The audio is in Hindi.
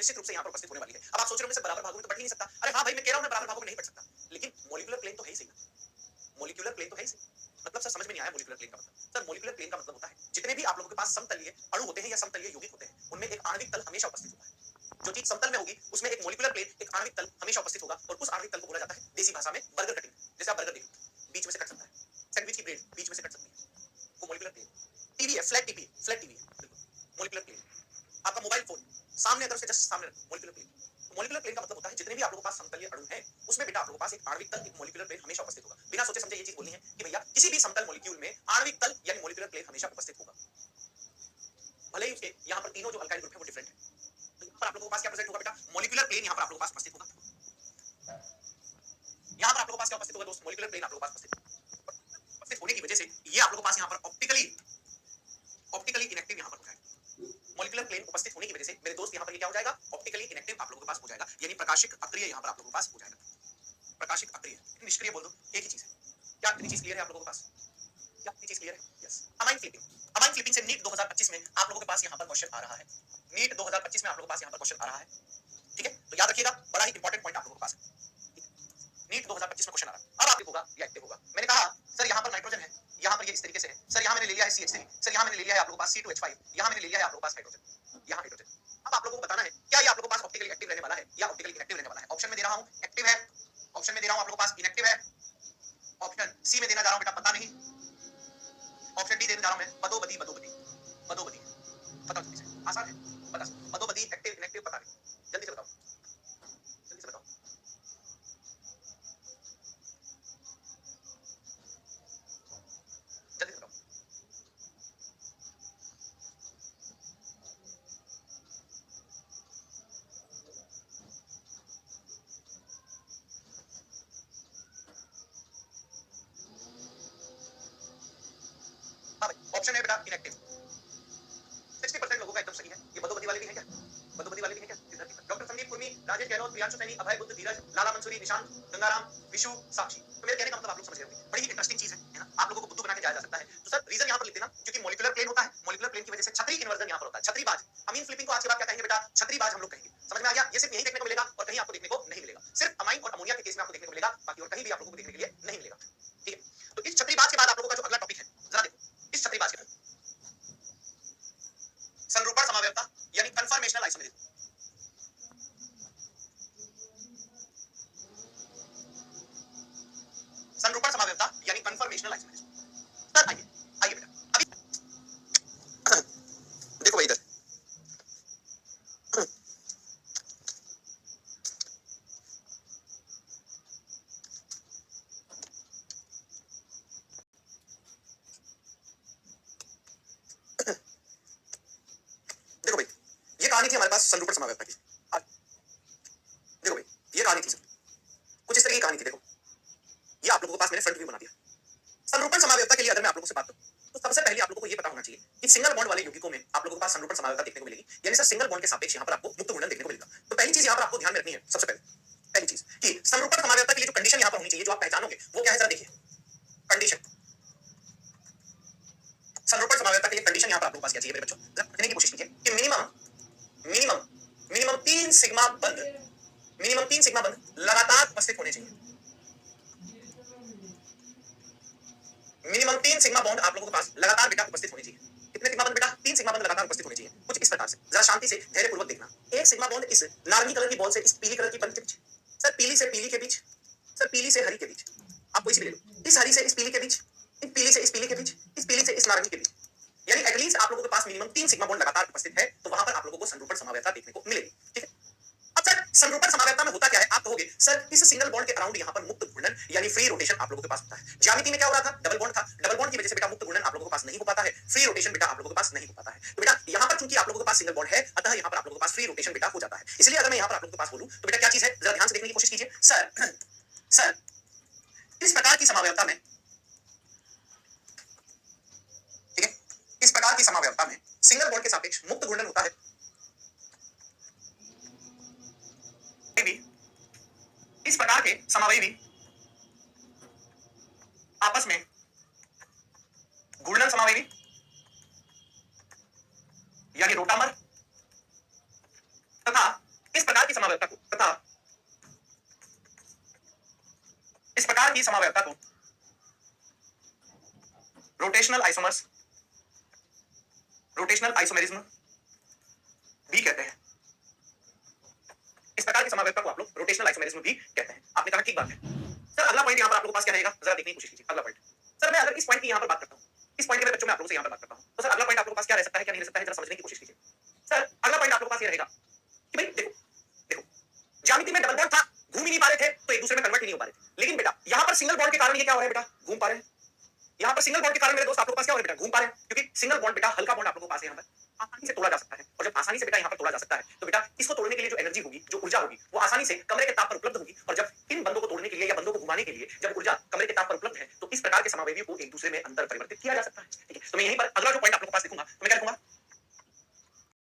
निश्चित रूप से यहाँ पर उपस्थित होने वाली है। अब आप सोच रहे हो बराबर भागों में तो बढ़ ही नहीं सकता। अरे हाँ भाई, मैं कह रहा हूँ मैं बराबर भागों में नहीं बढ़ सकता, लेकिन मॉलिक्यूलर प्लेन तो है ही सही। मॉलिक्यूलर प्लेन तो है ही सही। मतलब सर समझ में नहीं आया मॉलिक्यूलर प्लेन का मतलब। सर मॉलिक्यूलर प्लेन का मतलब होता है जितने भी आप लोगों के पास समतलीय अणु होते हैं या समतलीय यौगिक होते हैं, उनमें एक आणविक तल हमेशा उपस्थित होता है। जो चीज समतल में होगी उसमें एक मॉलिक्यूलर प्लेन, एक आणविक तल हमेशा उपस्थित होगा, और उस आणविक तल को बोला जाता है देसी भाषा में बर्गर कटिंग। जैसे आप बर्गर देखो, बीच में से कट सकता है, सैंडविच की ब्रेड बीच में से कट सकती है, वो मॉलिक्यूलर प्लेन। टीवी है, फ्लैट टीवी है, बिल्कुल मॉलिक्यूलर प्लेन। आपका मोबाइल फोन सामने अगर उसके जस्ट सामने मॉलिक्यूलर प्लेन। मॉलिक्यूलर प्लेन का मतलब होता है जितने भी आप लोगों के पास समतलीय अणु हैं, उसमें बेटा आप लोगों के पास एक आणविक तल, एक मॉलिक्यूलर प्लेन हमेशा उपस्थित होगा। बिना सोचे समझे ये चीज बोलनी है कि भैया किसी भी समतल मॉलिक्यूल में आणविक तल यानी मॉलिक्यूलर प्लेन हमेशा उपस्थित होगा, भले ही उसके यहाँ पर तीनों जो अल्काइल ग्रुप है वो डिफरेंट है। पर आप लोगों के पास क्या प्रेजेंट होगा बेटा? मॉलिक्यूलर प्लेन यहाँ पर आप लोगों के पास उपस्थित होगा। यहाँ पर आप लोगों के पास क्या उपस्थित होगा दोस्त? मॉलिक्यूलर प्लेन आप लोगों के पास उपस्थित होने की वजह से ये आप लोगों के पास यहाँ पर ऑप्टिकली इनएक्टिव यहाँ पर हो जाएगा। मॉलिक्यूलर प्लेन उपस्थित होने की वजह से मेरे दोस्त यहाँ पर ये क्या हो जाएगा? ऑप्टिकली इनएक्टिव आप लोगों के पास हो जाएगा, यानी प्रकाशिक अक्रिय यहाँ पर आप लोगों के पास हो जाएगा। प्रकाशिक अक्रिय, निष्क्रिय बोल दो, एक ही चीज है। क्या इतनी चीज क्लियर है आप लोगों के पास? क्या इतनी चीज क्लियर है? Yes. Amine flipping, amine flipping से नीट 2025 में आप लोगों के पास यहाँ पर क्वेश्चन आ रहा है। नीट 2025 में आप लोगों के पास यहाँ पर क्वेश्चन आ रहा है, ठीक है? तो याद रखिएगा, बड़ा ही इंपॉर्टेंट पॉइंट आप लोगों के पास है। नीट 2025 में क्वेश्चन आ रहा है। अब एक्टिव होगा या एक्टिव होगा? मैंने कहा सर यहाँ पर नाइट्रोजन है, यहाँ पर ये इस तरीके से है, सर यहाँ मैंने ले लिया है CH3, सर यहाँ मैंने ले लिया है आप लोगों के पास C2H5, यहाँ मैंने ले लिया है आप लोगों के पास हाइड्रोजन, यहाँ हाइड्रोजन। अब आप लोगों को बताना है क्या ये आप लोगों के पास ऑप्टिकली एक्टिव रहने वाला है या ऑप्टिकली इनएक्टिव रहने वाला है। ऑप्शन में दे रहा हूँ एक्टिव है, ऑप्शन में दे रहा हूँ आप लोगों के पास इनएक्टिव है, ऑप्शन सी में देना जा रहा हूँ बेटा पता नहीं, ऑप्शन डी देने जा रहा हूँ मैं मदोबदी मदोबदी मदोबदी। बताओ जल्दी से, आसान है, बता मदोबदी एक्टिव इनएक्टिव पता नहीं, जल्दी से बताओ, जल्दी से बताओ। जल्दी बताओ। ऑप्शन है बेटा इनएक्टिव। 60% लोगों का एकदम सही है। ये मधुबनी वाले भी हैं क्या? मधुबनी वाले भी हैं क्या? डॉक्टर संदीप कुर्मी, राजेश गहलोत, प्रियांशु सैनी, अभय बुद्ध, धीरज, लाला मंसूरी, निशांत, गंगाराम, विशु, साक्षी। तो मेरे कहने का मतलब आप लोग समझ रहे होंगे, बड़ी ही इंटरेस्टिंग चीज है ना? आप लोगों को बुद्धू बना के जाया जा सकता है। तो सर रीजन यहाँ पर लिख देना, क्योंकि मॉलिक्यूलर प्लेन होता है, मॉलिक्यूलर प्लेन की वजह से छतरी इन्वर्जन यहाँ पर होता है, छतरीबाज। अमीन फ्लिपिंग को आज के बाद क्या कहेंगे बेटा? छतरीबाज हम लोग कहेंगे। समझ में आ गया? ये सिर्फ यही देखने को मिलेगा और कहीं आपको देखने को नहीं मिलेगा। सिर्फ अमाइन और अमोनिया के केस में आपको देखने को मिलेगा, बाकी और कहीं भी आप लोगों को देखने के लिए नहीं मिलेगा, ठीक है? तो इस छतरीबाज के बाद आप लोगों का जो अगला टॉपिक है, जरा देखो इस छतरीबाज के बाद संरूपण समावयवता यानी कन्फर्मेशनल आइसोमेरिज्म। संरूपण समावयवता यानी कन्फर्मेशनल आइसोमेरिज्म। सर आइए आइए बेटा, अभी देखो भाई इधर, देखो भाई ये कहानी थी हमारे पास संरूपण समावयवता की। देखो भाई ये कहानी थी, कुछ इस तरह की कहानी थी। देखो ये आप लोगों के पास मैंने फ्रंट व्यू बना दिया। संरूपण समावयवता के लिए अगर मैं आप लोगों से बात करूं तो सबसे पहले आप लोगों को ये पता होना चाहिए कि सिंगल बॉन्ड वाले यौगिकों में आप लोगों के पास संरूपण समावयवता देखने को मिलेगी, यानी सर सिंगल बॉन्ड के सापेक्ष यहां पर आपको मुक्त घूर्णन देखने को मिलेगा। तो पहली चीज यहां पर आपको ध्यान में रखनी है, सबसे पहली चीज कि संरूपण समावयवता के लिए जो कंडीशन यहां पर होनी चाहिए, जो आप पहचानोगे वो क्या है, जरा देखिए कंडीशन। संरूपण समावयवता के लिए कंडीशन यहां पर आप लोगों के पास क्या चाहिए मेरे बच्चों? जरा समझने की कोशिश कीजिए कि मिनिमम मिनिमम 3 सिग्मा बंध, मिनिमम 3 सिग्मा बंध लगातार उपस्थित होने चाहिए। मिनिमम 3 सिग्मा बॉन्ड आप लोगों के पास लगातार बेटा उपस्थित होने चाहिए। कितने सिग्मा बॉन्ड बेटा? 3 सिग्मा बॉन्ड लगातार उपस्थित होने चाहिए। कुछ इस प्रकार से, जरा शांति से धैर्यपूर्वक देखना। एक सिग्मा बॉन्ड इस नारंगी कलर की बॉल से इस पीली कलर की बंध के बीच, सर पीली से पीली के बीच, सर पीली से हरी के बीच, आप कोई सी भी ले लो, इस हरी से इस पीली के बीच, इन पीली से इस पीली के बीच, इस पीली से इस नारंगी के बीच, यानी एटलीस्ट आप लोगों के पास मिनिमम 3 सिग्मा बॉन्ड लगातार उपस्थित है, तो वहां पर आप लोगों को संरूपण समावयवता देखने को मिलेगी, ठीक है? अब सर संरूपण समावयवता में होता क्या है? आप कहोगे सर इस सिंगल बॉन्ड के अराउंड यहां पर मुक्त घूर्णन यानी फ्री रोटेशन आप लोगों के पास होता है। ज्यामिति में क्या हो रहा था? डबल बॉन्ड था, डबल बॉन्ड की वजह से बेटा मुक्त घूर्णन आप लोगों के पास नहीं हो पाता है, फ्री रोटेशन बेटा आप लोगों के पास नहीं हो पाता है। तो बेटा यहां पर चूंकि आप लोगों के पास सिंगल बॉन्ड है, अतः यहां पर आप लोगों के पास फ्री रोटेशन बेटा हो जाता है। इसलिए अगर मैं यहां पर आप लोगों के पास बोलूं तो बेटा क्या चीज है, जरा ध्यान से देखने की कोशिश कीजिए। सर इस प्रकार की समावयवता में, ठीक है, इस प्रकार की समावयवता में सिंगल बॉन्ड के सापेक्ष मुक्त घूर्णन होता है। इस प्रकार के समावयवी आपस में घूर्णन समावयवी यानी रोटामर तथा प्रकार की समावयवता को रोटेशनल आइसोमेरिज्म भी कहते हैं। इस प्रकार की समावयवता को आप लोग रोटेशनल आइसोमेरिज्म भी कहते हैं। आपने कहा ठीक बात है सर। अगला पॉइंट यहां पर आप लोगों के पास क्या रहेगा, जरा देखने की कोशिश कीजिए। अगला पॉइंट सर, मैं अगर इस पॉइंट की यहां पर बात करता हूं, इस पॉइंट के मेरे बच्चों में आप लोगों से यहां पर बात करता हूं, तो सर अगला पॉइंट आप लोगों के पास क्या रह सकता है, क्या नहीं रह सकता है, जरा समझने की कोशिश कीजिए। सर अगला पॉइंट आप लोगों के पास ये रहेगा कि भाई देखो देखो ज्यामिति में डबल बॉन्ड था, घूम ही नहीं पा रहे थे तो एक दूसरे में कन्वर्ट ही नहीं हो पा रहे थे। लेकिन बेटा यहां पर सिंगल बॉन्ड के कारण ये क्या हो रहा है बेटा, घूम पा रहे हैं। यहां पर सिंगल बॉन्ड के कारण मेरे दोस्त आप लोगों के पास क्या हो रहा है बेटा, घूम पा रहे हैं। क्योंकि सिंगल बॉन्ड बेटा हल्का बॉन्ड आप लोगों के पास है, यहां पर आसानी से तोड़ा जा सकता है। और जब आसानी से बेटा यहां पर तोड़ा जा सकता है तो बेटा इसको तोड़ने के लिए जो एनर्जी होगी, जो ऊर्जा होगी, वो आसानी से कमरे के ताप पर उपलब्ध होगी। और जब इन बंधों को तोड़ने के लिए या बंधों को घुमाने के लिए जब ऊर्जा कमरे के ताप पर उपलब्ध है तो इस प्रकार के समावयवी को एक दूसरे में अंतर परिवर्तित किया जा सकता है। ठीक है, तो मैं यहीं